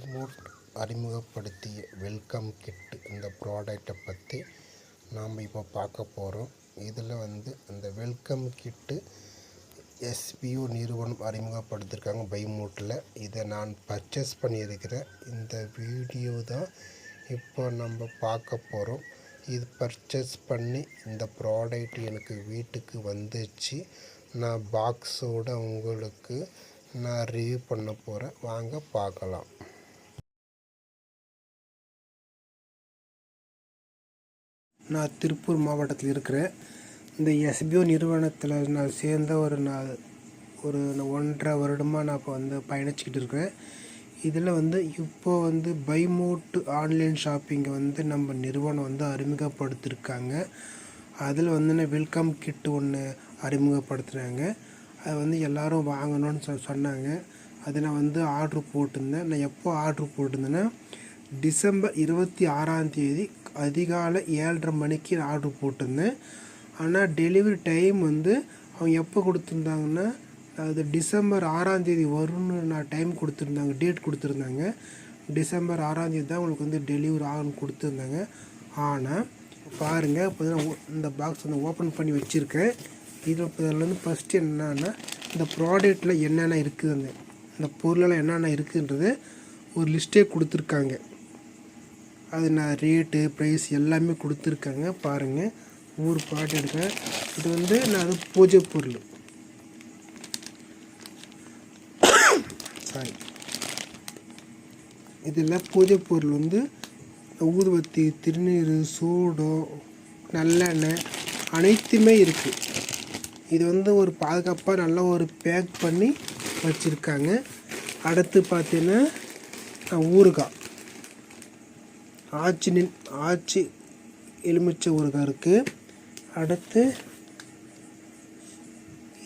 பைமோட் அறிமுகப்படுத்திய welcome kit இந்த ப்ராடக்டை பற்றி நாம் இப்போ பார்க்க போகிறோம். இதில் அந்த வெல்கம் கிட்டு எஸ்பிஓ நிறுவனம் அறிமுகப்படுத்தியிருக்காங்க பைமோட்டில். இதை நான் பர்ச்சேஸ் பண்ணியிருக்கிறேன். இந்த வீடியோ தான் இப்போ நம்ம பார்க்க போகிறோம். இது பர்ச்சேஸ் பண்ணி இந்த ப்ராடக்ட் எனக்கு வீட்டுக்கு வந்துச்சு. நான் பாக்ஸோடு உங்களுக்கு நான் ரிவ்யூ பண்ண போகிறேன். வாங்க பார்க்கலாம். நான் திருப்பூர் மாவட்டத்தில் இருக்கிறேன். இந்த எஸ்பிஓ நிறுவனத்தில் நான் சேர்ந்த ஒரு 1.5 வருடமாக நான் இப்போ பயணிச்சுக்கிட்டு இருக்கிறேன். இதில் இப்போது பைமோட் ஆன்லைன் ஷாப்பிங்கை நம்ம நிறுவனம் அறிமுகப்படுத்தியிருக்காங்க. அதில் வெல்கம் கிட்டு ஒன்று அறிமுகப்படுத்துகிறாங்க. அது எல்லோரும் வாங்கணும்னு சொன்னாங்க. அதை நான் ஆர்ட்ரு போட்டிருந்தேன். நான் எப்போ ஆர்ட்ரு போட்டிருந்தேன்னா டிசம்பர் 26 அதிகாலை 7:30 மணிக்கு ஆர்ட்ரு போட்டிருந்தேன். ஆனால் டெலிவரி டைம் அவங்க எப்போ கொடுத்துருந்தாங்கன்னா அது டிசம்பர் 6 வரும்னு நான் டைம் கொடுத்துருந்தாங்க, டேட் கொடுத்துருந்தாங்க. டிசம்பர் 6 தான் உங்களுக்கு டெலிவரி ஆகும்னு கொடுத்துருந்தாங்க. ஆனால் பாருங்கள், இப்போ இந்த பாக்ஸ் ஓப்பன் பண்ணி வச்சுருக்கேன். இதில் ஃபஸ்ட்டு என்னன்னா இந்த ப்ராடக்டில் என்னென்ன இருக்குது, அந்த பொருளெல்லாம் என்னென்ன இருக்குன்றது ஒரு லிஸ்ட்டே கொடுத்துருக்காங்க. அது நான் ரேட்டு ப்ரைஸ் எல்லாமே கொடுத்துருக்காங்க. பாருங்கள், ஒவ்வொரு ப்ராடக்ட் எடுக்கிறேன். இது நான் பூஜை பொருள், சாரி, இதில் பூஜை பொருள் ஊதுபத்தி, திருநீர், சூடம், நல்லெண்ணெய் அனைத்துமே இருக்குது. இது ஒரு பாதுகாப்பாக நல்லா ஒரு பேக் பண்ணி வச்சுருக்காங்க. அடுத்து பார்த்தீங்கன்னா ஊறுகாய், ஆச்சி எலுமிச்சை ஊறுகாய் இருக்குது. அடுத்து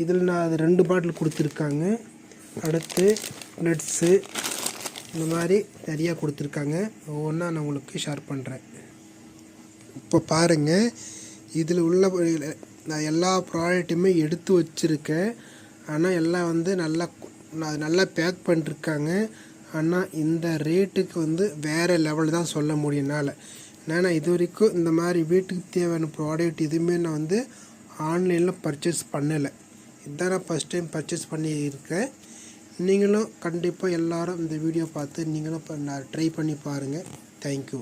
இதில் நான் அது 2 பாட்டில் கொடுத்துருக்காங்க. அடுத்து நட்ஸு, இந்த மாதிரி நிறையா கொடுத்துருக்காங்க. ஒவ்வொன்றா நான் உங்களுக்கு ஷேர் பண்ணுறேன். இப்போ பாருங்கள், இதில் உள்ள நான் எல்லா ப்ராடக்ட்டுமே எடுத்து வச்சுருக்கேன். ஆனால் எல்லாம் நல்லா பேக் பண்ணிருக்காங்க. ஆனால் இந்த ரேட்டுக்கு வேறு லெவல் தான் சொல்ல முடியும் என்னால். ஏன்னா இது வரைக்கும் இந்த மாதிரி வீட்டுக்கு தேவையான ப்ராடக்ட் எதுவுமே நான் ஆன்லைனில் பர்ச்சேஸ் பண்ணலை. இதுதான் நான் ஃபஸ்ட் டைம் பர்ச்சேஸ் பண்ணியிருக்கேன். நீங்களும் கண்டிப்பாக எல்லோரும் இந்த வீடியோ பார்த்து நீங்களும் ட்ரை பண்ணி பாருங்கள். தேங்க்யூ.